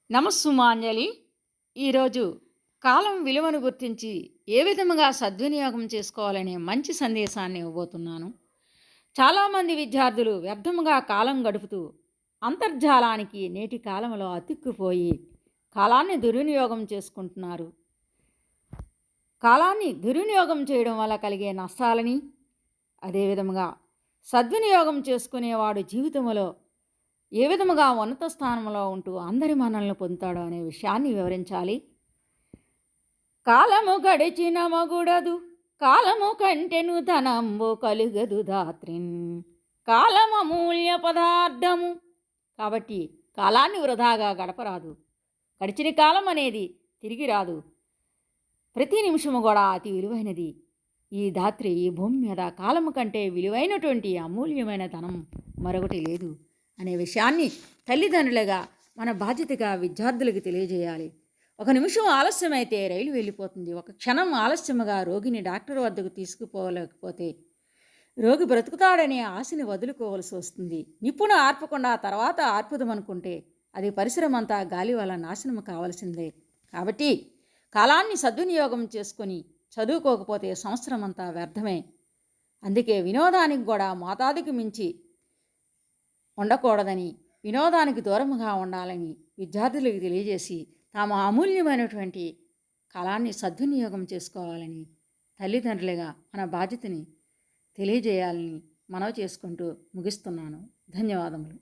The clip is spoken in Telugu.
నమస్సుమాంజలి. ఈరోజు కాలం విలువను గుర్తించి ఏ విధముగా సద్వినియోగం చేసుకోవాలనే మంచి సందేశాన్ని ఇవ్వబోతున్నాను. చాలామంది విద్యార్థులు వ్యర్థముగా కాలం గడుపుతూ అంతర్జాలానికి నేటి కాలంలో అతుక్కుపోయి కాలాన్ని దుర్వినియోగం చేసుకుంటున్నారు. కాలాన్ని దుర్వినియోగం చేయడం వల్ల కలిగే నష్టాలని, అదేవిధముగా సద్వినియోగం చేసుకునేవాడు జీవితంలో ఏ విధముగా ఉన్నత స్థానంలో ఉంటూ అందరి మన్ననలు పొందుతాడో అనే విషయాన్ని వివరించాలి. కాలము గడిచిన మగుడదు, కాలము కంటెను ధనంబు కలుగదు ధాత్రిన్, కాలము అమూల్య పదార్థము. కాబట్టి కాలాన్ని వృధాగా గడపరాదు. గడిచిన కాలం అనేది తిరిగి రాదు. ప్రతి నిమిషము కూడా అతి విలువైనది. ఈ ధాత్రి ఈ భూమి మీద కాలము కంటే విలువైనటువంటి అమూల్యమైన ధనం మరొకటి లేదు అనే విషయాన్ని తల్లిదండ్రులుగా మన బాధ్యతగా విద్యార్థులకు తెలియజేయాలి. ఒక నిమిషం ఆలస్యమైతే రైలు వెళ్ళిపోతుంది. ఒక క్షణం ఆలస్యముగా రోగిని డాక్టర్ వద్దకు తీసుకుపోలేకపోతే రోగి బ్రతుకుతాడనే ఆశని వదులుకోవాల్సి వస్తుంది. నిప్పును ఆర్పకుండా తర్వాత ఆర్పుదమనుకుంటే అది పరిసరం అంతా గాలి వల్ల నాశనం కావాల్సిందే. కాబట్టి కాలాన్ని సద్వినియోగం చేసుకొని చదువుకోకపోతే సంవత్సరం అంతా వ్యర్థమే. అందుకే వినోదానికి కూడా మోతాదుకి మించి ఉండకూడదని, వినోదానికి దూరముగా ఉండాలని విద్యార్థులకు తెలియజేసి తాము అమూల్యమైనటువంటి కాలాన్ని సద్వినియోగం చేసుకోవాలని తల్లిదండ్రులుగా మన బాధ్యతని తెలియజేయాలని మనవి చేసుకుంటూ ముగిస్తున్నాను. ధన్యవాదములు.